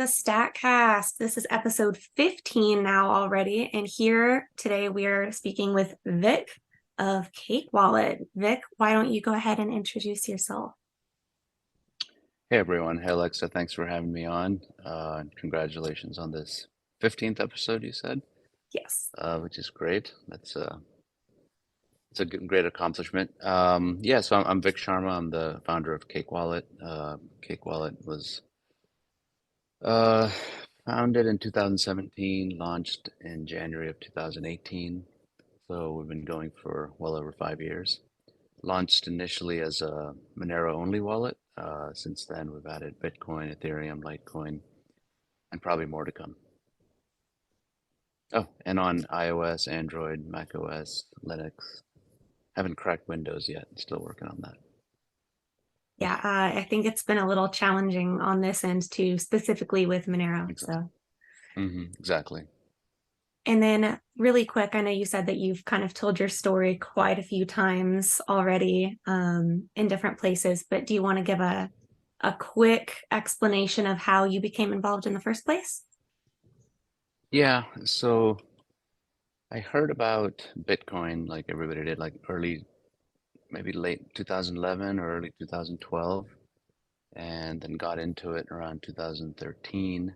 StackCast. This is episode 15 now already. And here today we are speaking with Vik of Cake Wallet. Vik, why don't you go ahead and introduce yourself? Hey everyone, hey Alexa, thanks for having me on. And congratulations on this 15th episode you said, Yes. which is great. It's a great accomplishment. Yeah, so I'm Vik Sharma. I'm the founder of Cake Wallet. Cake Wallet was uh, founded in 2017, launched in January of 2018. So we've been going for well over 5 years. Launched initially as a Monero only wallet. Since then, we've added Bitcoin, Ethereum, Litecoin, and probably more to come. Oh, and on iOS, Android, macOS, Linux. Haven't cracked Windows yet. Still working on that. Yeah, I think it's been a little challenging on this end too, specifically with Monero. Exactly. So, Exactly. and then really quick, I know you said that you've kind of told your story quite a few times already in different places, but do you want to give a quick explanation of how you became involved in the first place? Yeah, so I heard about Bitcoin like everybody did, like maybe late 2011 or early 2012, and then got into it around 2013.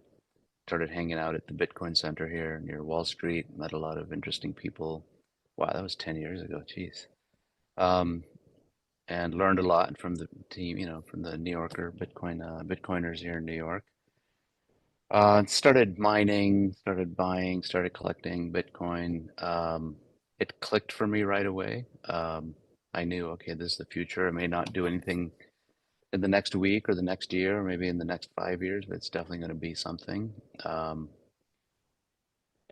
Started hanging out at the Bitcoin Center here near Wall Street, met a lot of interesting people. Wow, that was 10 years ago, geez. Um, and learned a lot from the team, from the New Yorker Bitcoiners here in New York. Started mining, started buying, started collecting Bitcoin. It clicked for me right away. I knew, okay, this is the future. I may not do anything in the next week or the next year, or maybe in the next 5 years, but it's definitely going to be something. Um,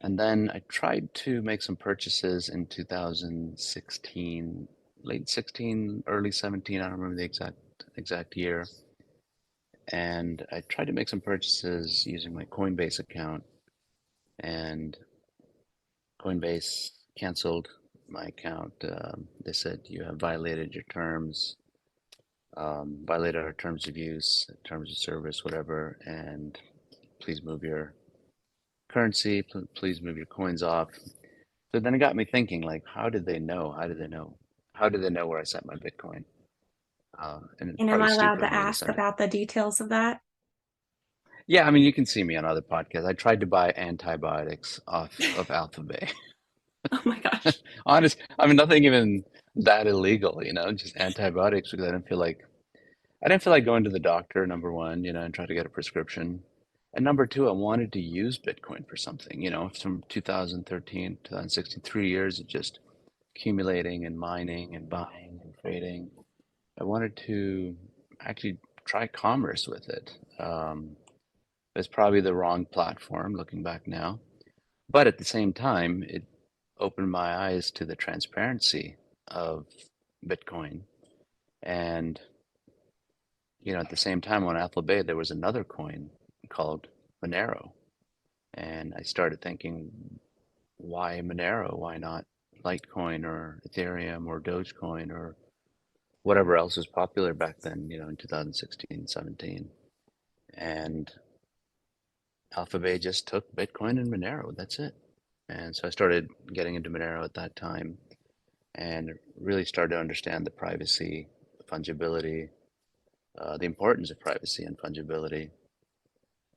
and then I tried to make some purchases in 2016, late 16, early 17. I don't remember the exact year. And I tried to make some purchases using my Coinbase account, and Coinbase canceled my account. They said you have violated your terms, violated our terms of use, terms of service, whatever, and please move your currency, please move your coins off. So then it got me thinking, like, how did they know? How did they know? How did they know where I set my Bitcoin? And it's And am probably I allowed stupid to of me to ask say. about the details of that? Yeah, I mean, you can see me on other podcasts. I tried to buy antibiotics off of Alphabet. Oh my gosh. I mean, nothing even that illegal, just antibiotics because I didn't feel like going to the doctor, number one, and try to get a prescription. And number two, I wanted to use Bitcoin for something, from 2013, 2016, 3 years of just accumulating and mining and buying and trading. I wanted to actually try commerce with it. It's probably the wrong platform looking back now. But at the same time, it opened my eyes to the transparency of Bitcoin. And, at the same time on Alphabet, there was another coin called Monero. And I started thinking, why Monero? Why not Litecoin or Ethereum or Dogecoin or whatever else was popular back then, in 2016, 17. And Alphabet just took Bitcoin and Monero. That's it. And so I started getting into Monero at that time and really started to understand the privacy, the fungibility, the importance of privacy and fungibility,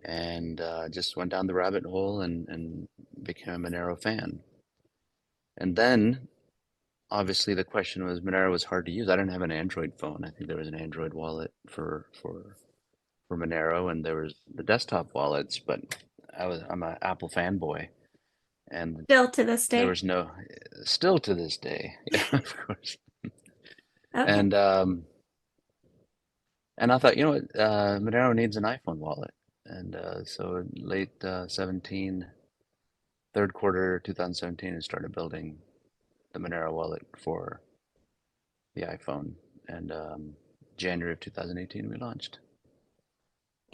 and just went down the rabbit hole and became a Monero fan. And then, obviously, the question was Monero was hard to use. I didn't have an Android phone. I think there was an Android wallet for Monero, and there was the desktop wallets, but I'm an Apple fanboy, and Still to this there day. was no, still to this day, yeah, of course. Okay. And I thought, what, Monero needs an iPhone wallet. And so late 17, third quarter 2017, I started building the Monero wallet for the iPhone. And January of 2018, we launched.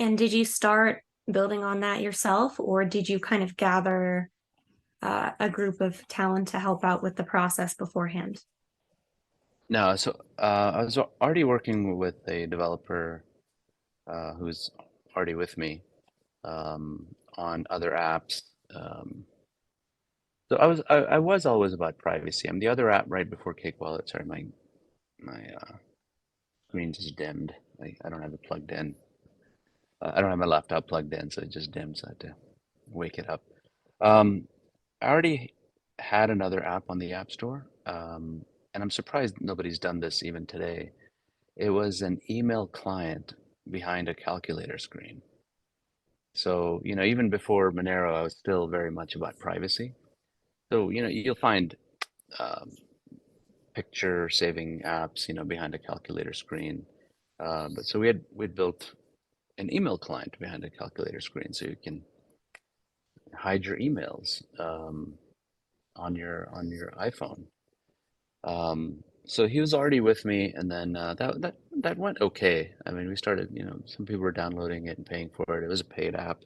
And did you start building on that yourself, or did you kind of gather a group of talent to help out with the process beforehand? No, so I was already working with a developer who's already with me. um, on other apps. Um, so I was always about privacy. The other app right before Cake Wallet. Sorry, my screen just dimmed. I don't have it plugged in. I don't have my laptop plugged in, so it just dims. I had to wake it up. Um, I already had another app on the App Store, and I'm surprised nobody's done this even today. It was an email client behind a calculator screen. So, even before Monero, I was still very much about privacy. So, you'll find um, picture saving apps, behind a calculator screen. But so we'd built an email client behind a calculator screen, so you can hide your emails on your iPhone. So he was already with me, and then that went okay. We started, some people were downloading it and paying for it. It was a paid app.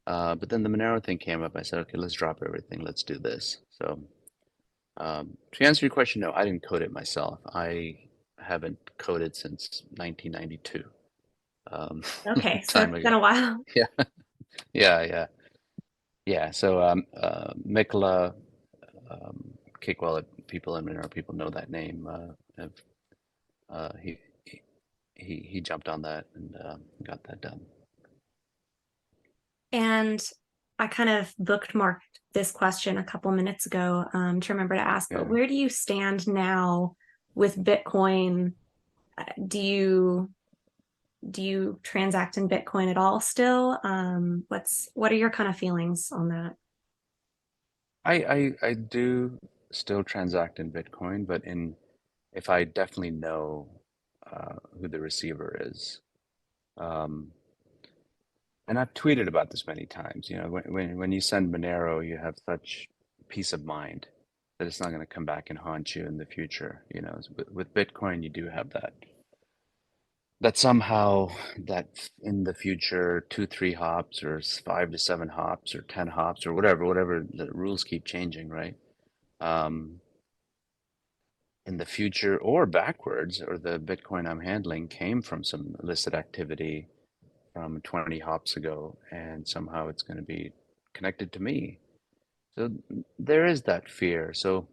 But then the Monero thing came up. I said, okay, let's drop everything. Let's do this. So to answer your question, no, I didn't code it myself. I haven't coded since 1992. Okay, so Time it's been ago. a while. Yeah, yeah, yeah, yeah. So Mikla, um, Cake Wallet people and Monero people know that name. Have, he jumped on that and got that done. And I kind of bookmarked this question a couple minutes ago to remember to ask, but Yeah. where do you stand now with Bitcoin? Do you transact in Bitcoin at all still? What are your kind of feelings on that? I do still transact in Bitcoin, but in if I definitely know who the receiver is. Um, and I've tweeted about this many times. When you send Monero, you have such peace of mind that it's not going to come back and haunt you in the future. With Bitcoin, you do have that somehow that in the future 2 3 hops or 5 to 7 hops or 10 hops or whatever the rules keep changing, right? um, in the future or backwards, or the Bitcoin I'm handling came from some illicit activity from 20 hops ago, and somehow it's going to be connected to me. So there is that fear. So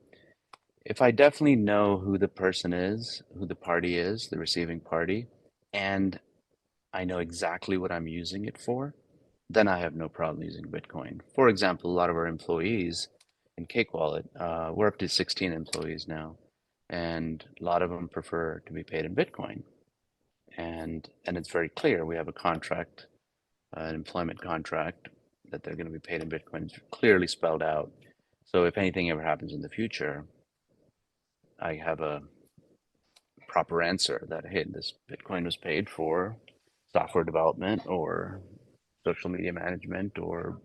if I definitely know who the person is, who the party is, the receiving party, and I know exactly what I'm using it for, then I have no problem using Bitcoin. For example, a lot of our employees in Cake Wallet, we're up to 16 employees now, and a lot of them prefer to be paid in Bitcoin. And it's very clear. We have a contract, an employment contract, that they're going to be paid in Bitcoin. It's clearly spelled out. So if anything ever happens in the future, I have a proper answer that, hey, this Bitcoin was paid for software development or social media management or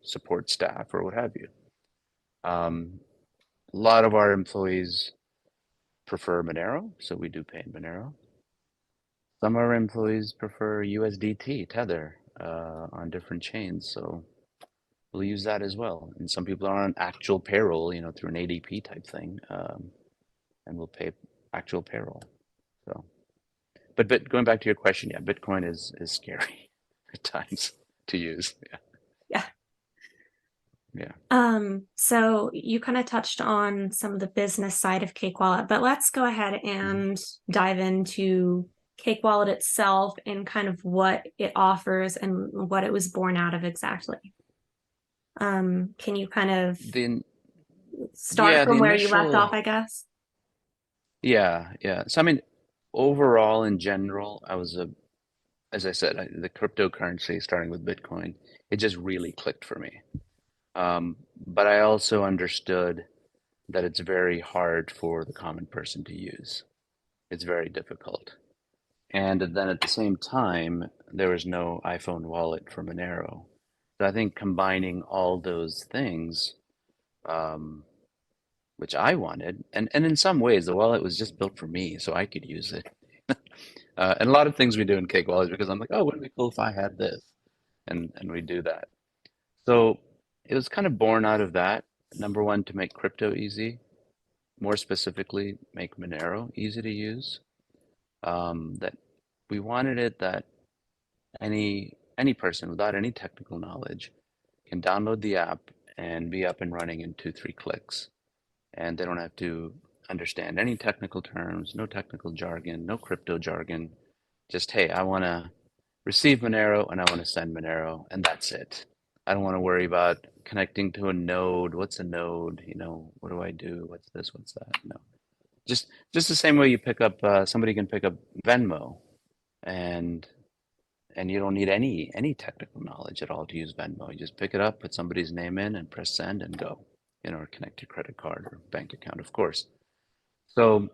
support staff or what have you. A lot of our employees prefer Monero, so we do pay in Monero. Some of our employees prefer USDT, Tether, on different chains, so we'll use that as well. And some people are on actual payroll, through an ADP type thing, and we'll pay actual payroll. So, but going back to your question, yeah, Bitcoin is scary at times to use. Yeah, Yeah. yeah. So you kind of touched on some of the business side of Cake Wallet, but let's go ahead Mhm. and dive into Cake Wallet itself and kind of what it offers and what it was born out of exactly. Can you kind of The start yeah, the from where you left initial off, I guess? yeah, yeah. So overall in general, as I said, the cryptocurrency, starting with Bitcoin, it just really clicked for me. But I also understood that it's very hard for the common person to use. It's very difficult. And then at the same time, there was no iPhone wallet for Monero. So I think combining all those things, um, which I wanted, and in some ways, the wallet was just built for me, so I could use it. And a lot of things we do in Cake Wallet is because I'm like, oh, wouldn't it be cool if I had this? And we do that. So it was kind of born out of that. Number one, to make crypto easy, more specifically, make Monero easy to use. That we wanted it that any any person without any technical knowledge can download the app and be up and running in 2, 3 clicks. And they don't have to understand any technical terms, no technical jargon, no crypto jargon. Just, hey, I want to receive Monero and I want to send Monero, and that's it. I don't want to worry about connecting to a node. What's a node? What do I do? What's this? What's that? No. Just the same way you pick up somebody can pick up Venmo, and you don't need any technical knowledge at all to use Venmo. You just pick it up, put somebody's name in, and press send and go. Or connect your credit card or bank account, of course. So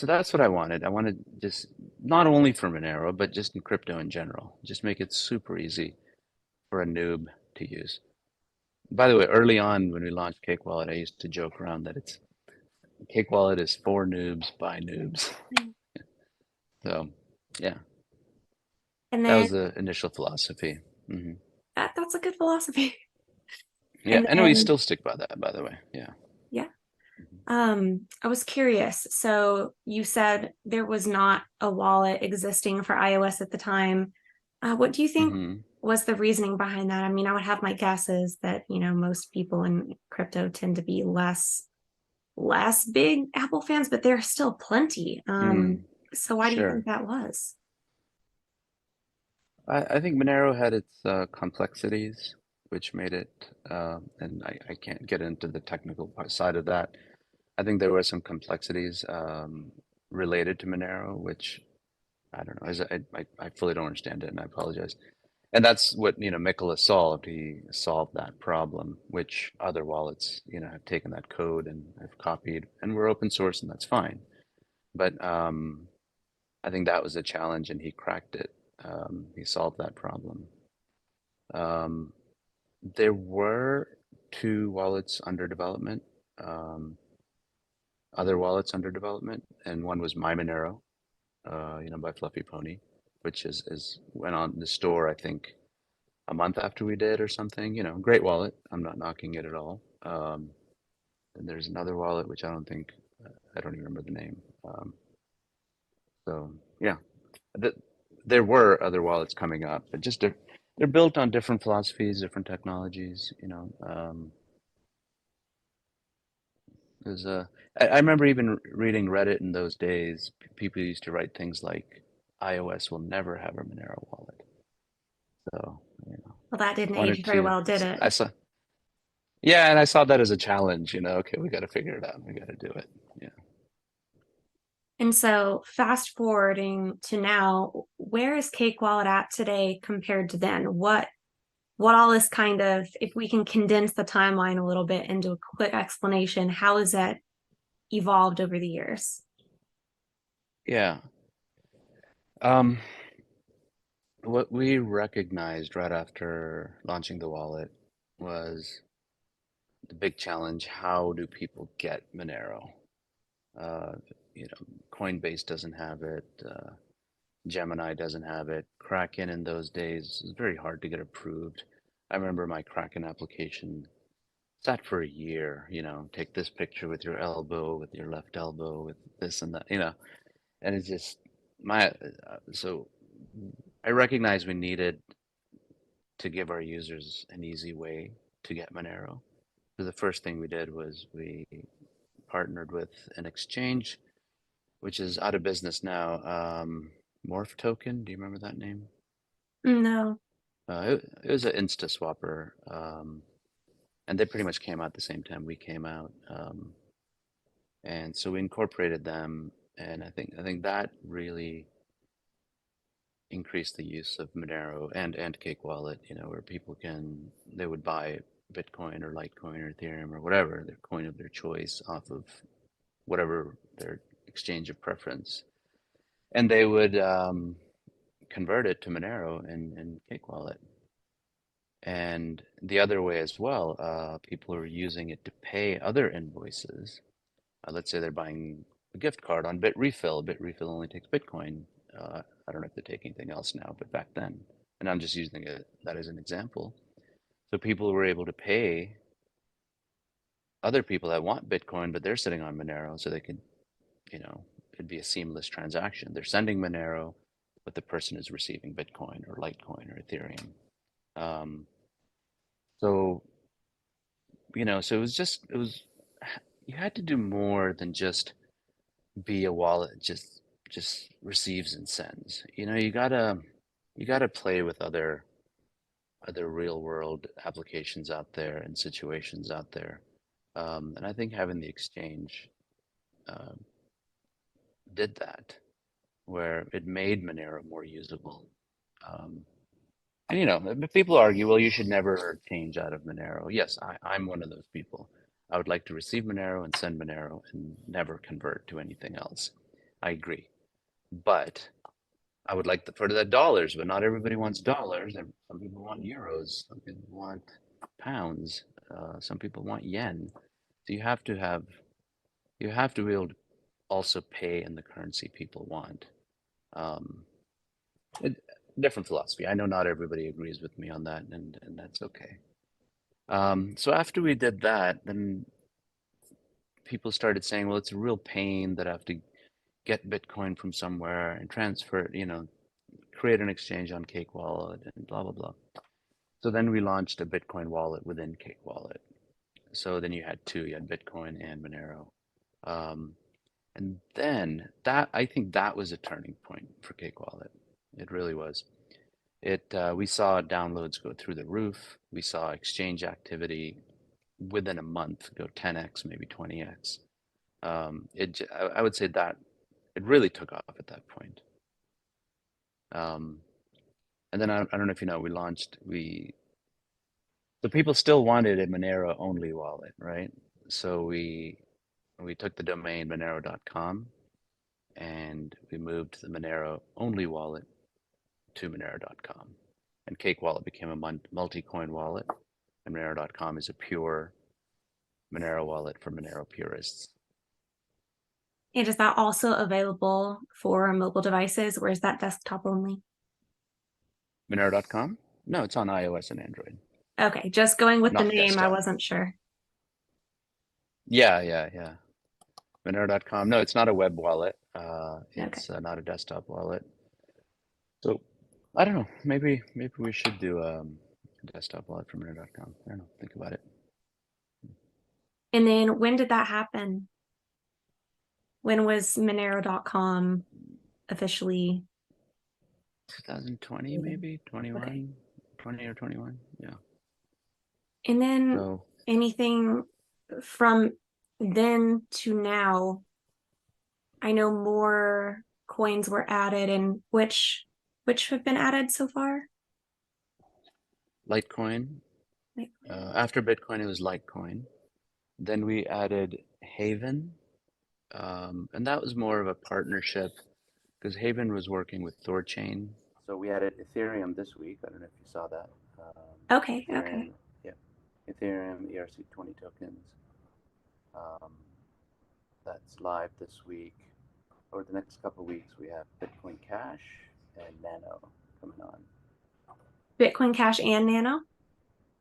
that's what I wanted. I wanted just not only for Monero, but just in crypto in general. Just make it super easy for a noob to use. By the way, early on when we launched Cake Wallet, I used to joke around that Cake Wallet is for noobs by noobs. So yeah, And that then was the initial philosophy. that's a good philosophy. Yeah, And and we then still stick by that, by the way. Yeah. yeah. I was curious. So you said there was not a wallet existing for iOS at the time. What do you think hmm was the reasoning behind that? I mean, I would have my guesses that, most people in crypto tend to be less big Apple fans, but there are still plenty. Mm, So why do you think sure. that was? I think Monero had its complexities, which made it, and I can't get into the technical side of that. I think there were some complexities related to Monero, which I don't know. I fully don't understand it, and I apologize. And that's what, Mikola solved. He solved that problem, which other wallets, have taken that code and have copied, and we're open source, and that's fine. But I think that was a challenge, and he cracked it. He solved that problem. Um, there were two wallets under development, um, other wallets under development, and one was My Monero, by Fluffy Pony, which is went on the store, I think, a month after we did or something. Great wallet. I'm not knocking it at all. And there's another wallet which I don't even remember the name. So yeah, th there were other wallets coming up, but just they're built on different philosophies, different technologies. There's I remember even reading Reddit in those days. People used to write things like, "iOS will never have a Monero wallet." So, Well, that didn't age wanted very to. well, did it? I saw, yeah, and I saw that as a challenge. Okay, we got to figure it out. We got to do it. Yeah. And so fast forwarding to now, where is Cake Wallet at today compared to then? What all is kind of, if we can condense the timeline a little bit into a quick explanation, how has that evolved over the years? Yeah. Um, what we recognized right after launching the wallet was the big challenge. How do people get Monero? Uh, Coinbase doesn't have it. Gemini doesn't have it. Kraken in those days was very hard to get approved. I remember my Kraken application sat for a year. Take this picture with your elbow, with your left elbow, with this and that. And it's just so I recognize we needed to give our users an easy way to get Monero. So the first thing we did was we partnered with an exchange, which is out of business now. Morph Token, do you remember that name? No. It was an Insta swapper, and they pretty much came out the same time we came out, and so we incorporated them, and I think that really increased the use of Monero and Cake Wallet. Where people they would buy Bitcoin or Litecoin or Ethereum or whatever their coin of their choice off of whatever their exchange of preference, and they would convert it to Monero and Cake Wallet. And the other way as well, people are using it to pay other invoices. Let's say they're buying a gift card on Bitrefill. Bitrefill only takes Bitcoin. I don't know if they take anything else now, but back then, and I'm just using that as an example. So people were able to pay other people that want Bitcoin, but they're sitting on Monero, so they could, it'd be a seamless transaction. They're sending Monero, but the person is receiving Bitcoin or Litecoin or Ethereum. Um, so, so you had to do more than just be a wallet, just receives and sends. You gotta play with other real world applications out there and situations out there. And I think having the exchange uh, did that, where it made Monero more usable. Um, and people argue, well, you should never change out of Monero. Yes, I'm one of those people. I would like to receive Monero and send Monero and never convert to anything else. I agree. But I would like for the dollars, but not everybody wants dollars. Some people want euros. Some people want pounds. Some people want yen. So you have to be able to also pay in the currency people want. Um, it, Different philosophy. I know not everybody agrees with me on that, and that's okay. So after we did that, then people started saying, well, it's a real pain that I have to get Bitcoin from somewhere and transfer it, create an exchange on Cake Wallet and blah, blah, blah. So then we launched a Bitcoin wallet within Cake Wallet. So then you had two, you had Bitcoin and Monero. Um, and then I think that was a turning point for Cake Wallet. It really was. We saw downloads go through the roof. We saw exchange activity within a month go 10x, maybe 20x. I would say that it really took off at that point. Um, and then I don't know if you know, the people still wanted a Monero only wallet, right? So we took the domain monero.com and we moved the Monero only wallet to monero.com. And Cake Wallet became a multi-coin wallet, and Monero.com is a pure Monero wallet for Monero purists. And is that also available for mobile devices, or is that desktop only? Monero.com? No, it's on iOS and Android, Okay, just going with the not name, I desktop. wasn't sure. Yeah, yeah, yeah. Monero.com. No, it's not a web wallet. Okay. It's not a desktop wallet. So I don't know. Maybe we should do a desktop wallet for Monero.com. I don't know. Think about it. And then when did that happen? When was Monero.com officially? 2020, Created? maybe Okay. 21, 20 or 21. Yeah. And then So anything from then to now, I know more coins were added, and which have been added so far? Litecoin. Like, After Bitcoin, it was Litecoin. Then we added Haven, and that was more of a partnership because Haven was working with Thorchain. So we added Ethereum this week. I don't know if you saw that. okay, Ethereum, okay. yeah, Ethereum ERC20 tokens. Um, that's live this week. Over the next couple of weeks, we have Bitcoin Cash and Nano coming on. Bitcoin Cash and Nano.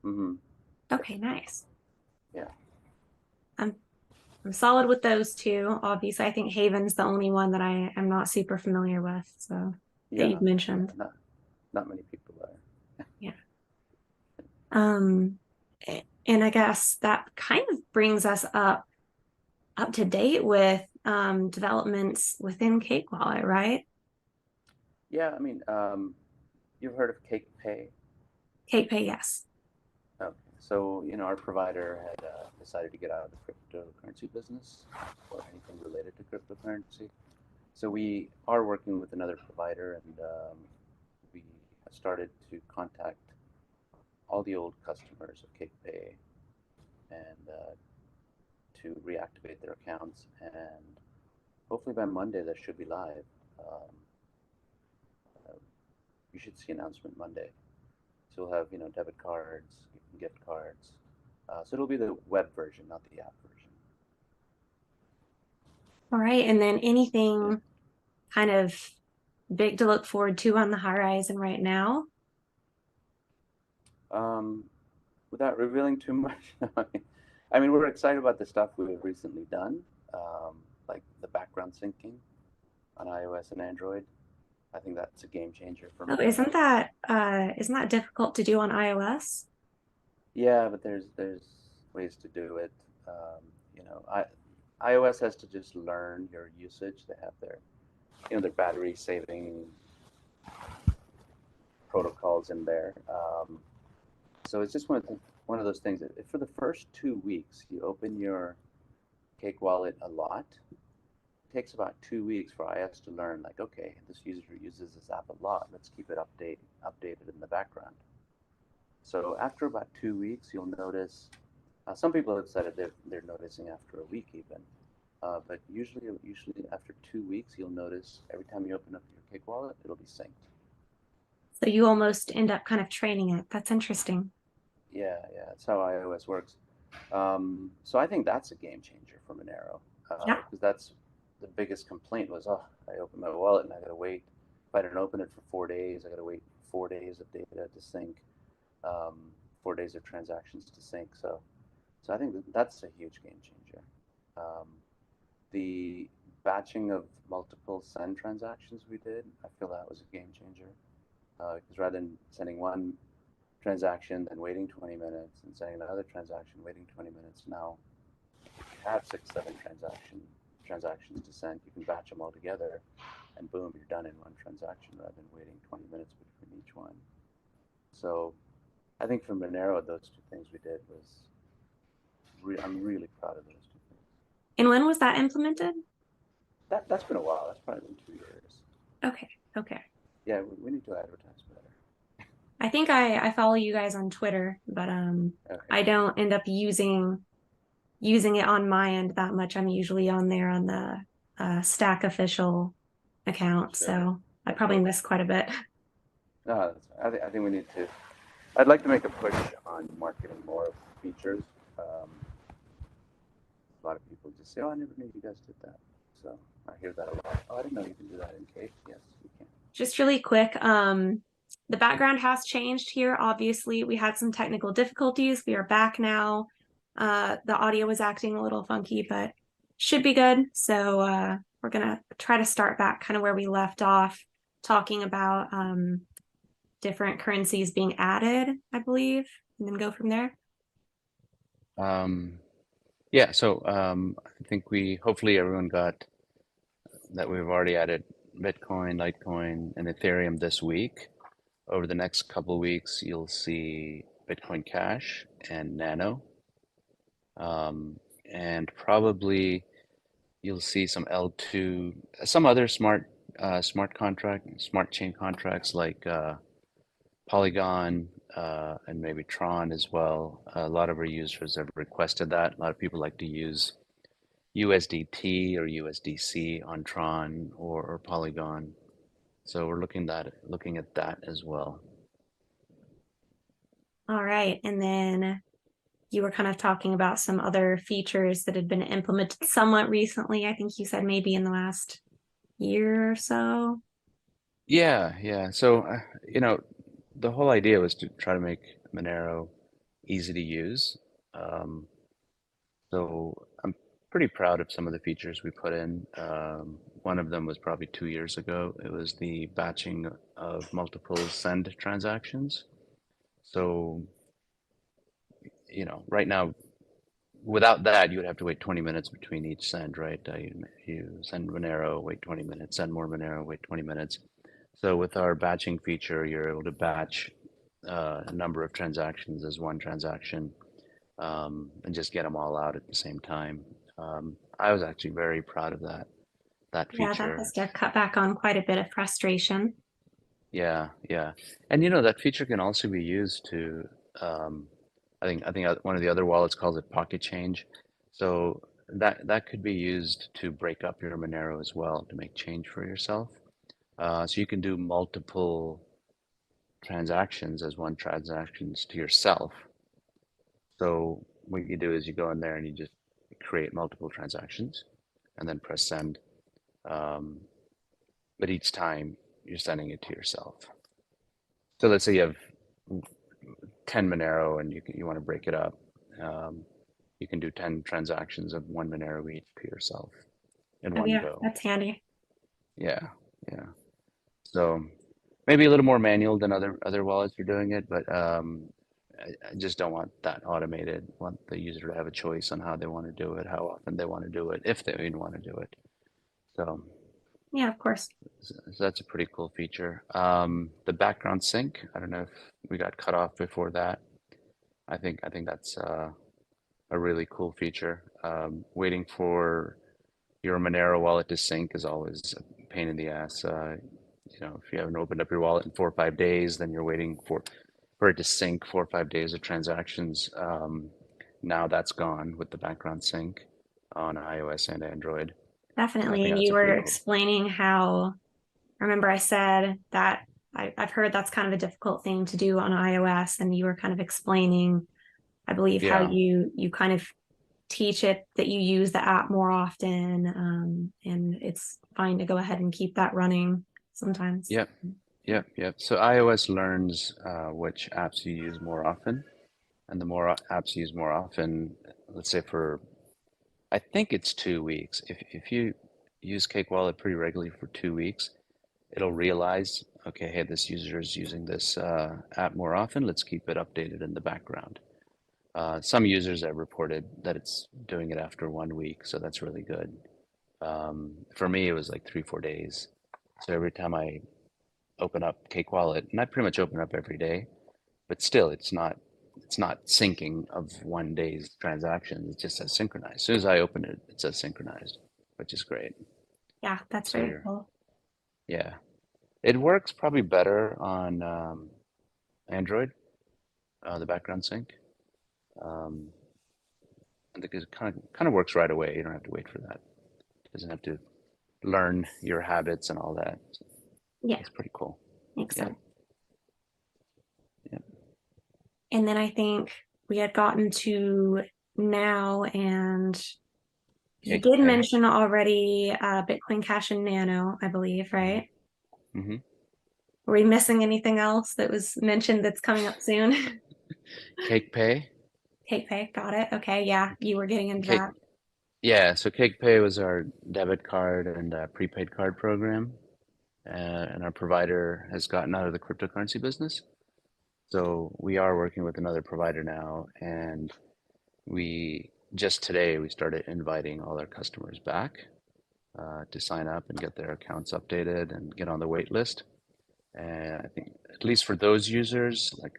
Mm-hmm. Okay, nice. Yeah. I'm I'm solid with those two. Obviously, I think Haven's the only one that I am not super familiar with. So that you've Yeah. Yeah. mentioned. Not many people are. Yeah. Um, and I guess that kind of brings us up to date with developments within Cake Wallet, right? Yeah. I mean, you've heard of Cake Pay? Cake Pay, yes. Okay. So, our provider had decided to get out of the cryptocurrency business or anything related to cryptocurrency. So we are working with another provider, and we have started to contact all the old customers of CakePay and to reactivate their accounts. And hopefully by Monday, that should be live. Um, uh, you should see announcement Monday. So we'll have debit cards, gift cards. So it'll be the web version, not the app version. All right. And then Yeah. anything kind of big to look forward to on the horizon right now? Um, Without revealing too much, I mean, we're excited about the stuff we've recently done, like the background syncing on iOS and Android. I think that's a game changer for Oh, Monero. isn't that difficult to do on iOS? Yeah, but there's ways to do it. You know, iOS has to just learn your usage. They have their their battery saving protocols in there. So it's just one of those things that if for the first 2 weeks you open your Cake wallet a lot, it takes about 2 weeks for iOS to learn, like, okay, this user uses this app a lot. Let's keep it updated in the background. So after about 2 weeks, you'll notice. Some people have said it they're noticing after a week even, but usually after 2 weeks, you'll notice every time you open up your Cake wallet, it'll be synced. So you almost end up kind of training it. That's interesting. Yeah, that's how iOS works. So I think that's a game changer for Monero, Yeah. because that's the biggest complaint was, oh, I open my wallet and I gotta wait. If I didn't open it for 4 days, I gotta wait 4 days of data to sync, um, 4 days of transactions to sync. So I think that's a huge game changer. Um, the batching of multiple send transactions we did, I feel that was a game changer, because rather than sending one transaction, then waiting 20 minutes, and sending another transaction, waiting 20 minutes. Now you have 6, 7 transactions to send. You can batch them all together, and boom, you're done in one transaction rather than waiting 20 minutes between each one. So I think for Monero, those two things we did was I'm really proud of those two things. And when was that implemented? That's been a while. That's probably been 2 years. Okay. Okay. Yeah, we need to advertise better. I think I follow you guys on Twitter, but Okay, I don't end up using it on my end that much. I'm usually on there on the Stack official account, sure, so I probably sure. miss quite a bit. No, I think we need to. I'd like to make a push on marketing more features. A lot of people just say, "Oh, I never knew you guys did that." So I hear that a lot. Oh, I didn't know you can do that in Cake. Yes, you can. Just really quick, the background has changed here. Obviously, we had some technical difficulties. We are back now. The audio was acting a little funky, but should be good. So we're gonna try to start back kind of where we left off, talking about different currencies being added, I believe, and then go from there. Um, yeah, so I think hopefully everyone got that we've already added Bitcoin, Litecoin, and Ethereum this week. Over the next couple of weeks, you'll see Bitcoin Cash and Nano, and probably you'll see some L2, some other smart chain contracts like Polygon, and maybe Tron as well. A lot of our users have requested that. A lot of people like to use USDT or USDC on Tron or Polygon. So we're looking at that as well. All right, and then you were kind of talking about some other features that had been implemented somewhat recently. I think you said maybe in the last year or so. Yeah. So, the whole idea was to try to make Monero easy to use. Um, so I'm pretty proud of some of the features we put in. One of them was probably 2 years ago. It was the batching of multiple send transactions. So, right now, without that, you would have to wait 20 minutes between each send, right? You send Monero, wait 20 minutes, send more Monero, wait 20 minutes. So with our batching feature, you're able to batch a number of transactions as one transaction, and just get them all out at the same time. I was actually very proud of that Yeah, that has feature. to cut back on quite a bit of frustration. Yeah. And that feature can also be used to, um, I think one of the other wallets calls it pocket change. So that could be used to break up your Monero as well to make change for yourself. So you can do multiple transactions as one transactions to yourself. So what you do is you go in there and you just create multiple transactions and then press send. Um, but each time you're sending it to yourself. So let's say you have 10 Monero and you want to break it up. Um, you can do 10 transactions of 1 Monero each to yourself in Oh one yeah, go. that's handy. Yeah, yeah. So maybe a little more manual than other wallets are doing it, but I just don't want that automated. I want the user to have a choice on how they want to do it, how often they want to do it, if they even want to do it. So, Yeah, of course. so that's a pretty cool feature. The background sync, I don't know if we got cut off before that. I think that's a really cool feature. Waiting for your Monero wallet to sync is always a pain in the ass. If you haven't opened up your wallet in 4 or 5 days, then you're waiting for it to sync 4 or 5 days of transactions. Now that's gone with the background sync on iOS and Android. So I Definitely. think And that's you a were pretty cool. explaining how, remember I said that I've heard that's kind of a difficult thing to do on iOS, and you were kind of explaining, I believe, how Yeah. you kind of teach it that you use the app more often, and it's fine to go ahead and keep that running sometimes. Yep. Yep. So iOS learns which apps you use more often, and the more apps you use more often, let's say I think it's 2 weeks. If you use Cake Wallet pretty regularly for 2 weeks, it'll realize, okay, hey, this user is using this app more often. Let's keep it updated in the background. Some users have reported that it's doing it after 1 week, so that's really good. For me, it was like 3 or 4 days. So every time I open up Cake Wallet, and I pretty much open up every day, but still, it's not syncing of 1 day's transactions. It just says synchronized. As soon as I open it, it says synchronized, which is great. Yeah, that's So very cool. yeah, it works probably better on Android, the background sync. Um, I think it kind of works right away. You don't have to wait for that. It doesn't have to learn your habits and all that. So Yeah, it's pretty cool. makes Yeah, sense. yeah. And then I think we had gotten to now, and you Cake did Pay. mention already Bitcoin Cash and Nano, I believe, right? Mm-hmm. Were we missing anything else that was mentioned that's coming up soon? Cake Pay. Take Pay, got it. Okay, yeah, you were getting into Cake. that. Yeah, so Cake Pay was our debit card and prepaid card program, and our provider has gotten out of the cryptocurrency business. So we are working with another provider now, and we just today we started inviting all our customers back to sign up and get their accounts updated and get on the wait list. And I think at least for those users, like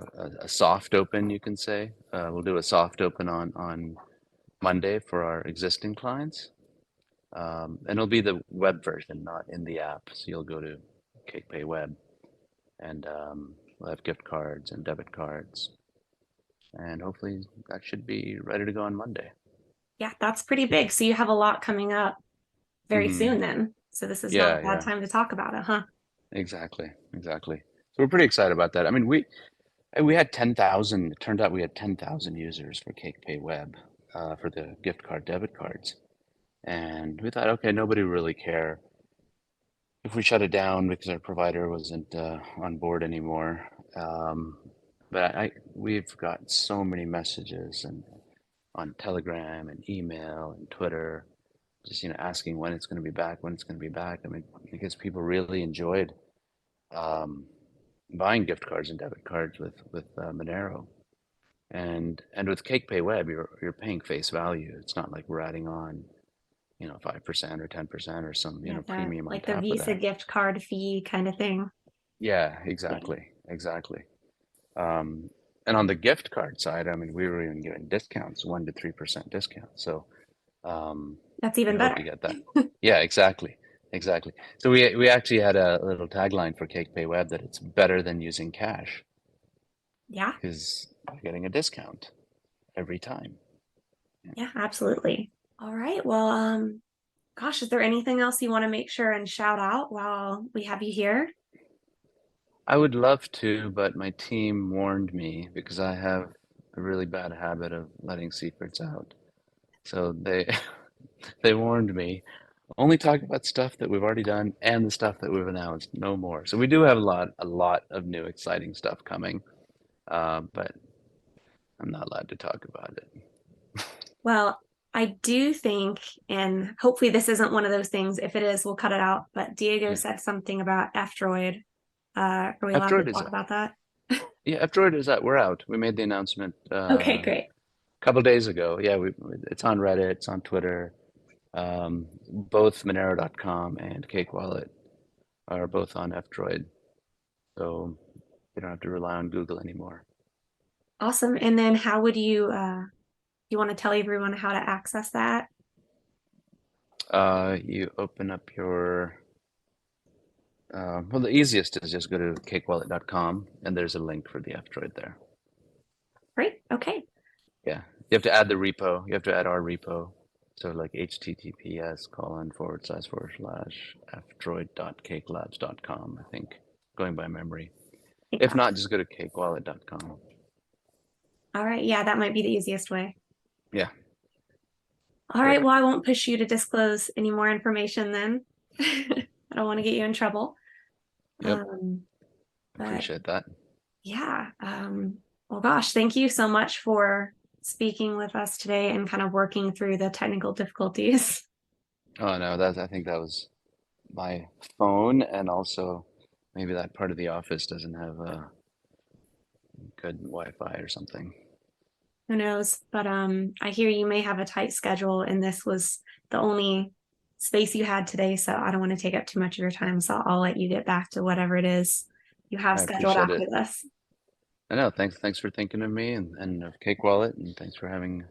a soft open, you can say, we'll do a soft open on Monday for our existing clients. And it'll be the web version, not in the app. So you'll go to CakePay Web, and we'll have gift cards and debit cards. And hopefully that should be ready to go on Monday. Yeah, that's pretty big. So you have a lot coming up very Hmm. soon then. So this is not Yeah, a bad yeah, time to talk about it, huh? exactly. So we're pretty excited about that. I mean, we had 10,000. It turned out we had 10,000 users for CakePay Web for the gift card debit cards, and we thought, okay, nobody would really care if we shut it down because our provider wasn't on board anymore. Um, but we've got so many messages and on Telegram and email and Twitter, just asking when it's going to be back, when it's going to be back. I mean, because people really enjoyed um, buying gift cards and debit cards with Monero, and with CakePay Web, you're paying face value. It's not like we're adding on 5% or 10% or some Yeah, premium on like the top of Visa that. gift card fee kind of thing. Yeah, Yeah, exactly. Um, and on the gift card side, I mean, we were even giving discounts, 1 to 3% discounts. So that's we even hope better. to get that. Yeah, exactly. So we actually had a little tagline for CakePay Web that it's better than using cash Yeah, because you're getting a discount every time. yeah, absolutely. All right. Well, gosh, is there anything else you want to make sure and shout out while we have you here? I would love to, but my team warned me because I have a really bad habit of letting secrets out. So they they warned me only talk about stuff that we've already done and the stuff that we've announced, no more. So we do have a lot of new exciting stuff coming, but I'm not allowed to talk about it. Well, I do think, and hopefully this isn't one of those things. If it is, we'll cut it out. But Diego Yeah. said something about F-Droid. Are we allowed to F-Droid is talk about that? yeah, F-Droid is out. We're out. We made the announcement Okay, a great. couple days ago. Yeah, it's on Reddit, it's on Twitter. Both Monero.com and Cake Wallet are both on F-Droid, so you don't have to rely on Google anymore. Awesome. And then how would you want to tell everyone how to access that? You open up your well, the easiest is just go to cakewallet.com and there's a link for the F-Droid there. Great. Okay. Yeah, you have to add the repo. You have to add our repo. So like https://fdroid.cakelabs.com, I think, going by memory. If not, just go to cakewallet.com. All right. Yeah, that might be the easiest way. Yeah. All right. Great. Well, I won't push you to disclose any more information then. I don't want to get you in trouble. Yep. But Appreciate that. yeah. Well, gosh, thank you so much for speaking with us today and kind of working through the technical difficulties. Oh no, I think that was my phone, and also maybe that part of the office doesn't have good Wi-Fi or something. Who knows? But I hear you may have a tight schedule, and this was the only space you had today, so I don't want to take up too much of your time. So I'll let you get back to whatever it is you have I scheduled appreciate after it. this. I know. Thanks for thinking of me and of Cake Wallet, and thanks for having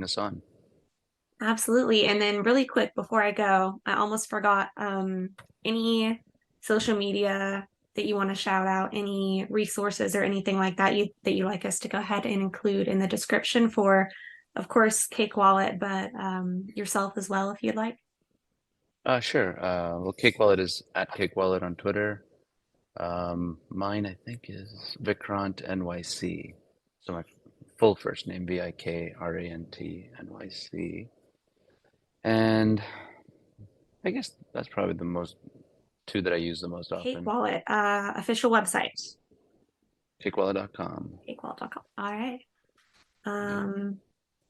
us on. Absolutely. And then really quick before I go, I almost forgot any social media that you want to shout out, any resources or anything like that you like us to go ahead and include in the description for, of course, Cake Wallet, but yourself as well if you'd like. Sure. Well, Cake Wallet is at Cake Wallet on Twitter. Mine, I think, is Vikrant NYC. So my full first name, Vikrant NYC. And I guess that's probably the two that I use the most Cake often. Wallet, official website. Cakewallet.com. Cakewallet.com. All right.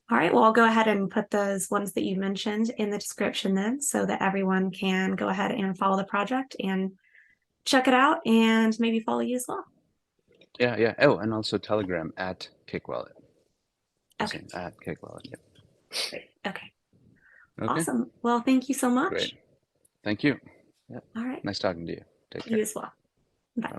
All right, well, I'll go ahead and put those ones that you mentioned in the description then so that everyone can go ahead and follow the project and check it out and maybe follow you as well. Yeah. Oh, and also Telegram at Cake Wallet. Okay. At Cake Wallet. Yep. Great. Okay. Okay. Awesome. Well, thank you so much. Great. Thank you. Yep. All right. Nice talking to you. Take care. You as well. Bye. Bye.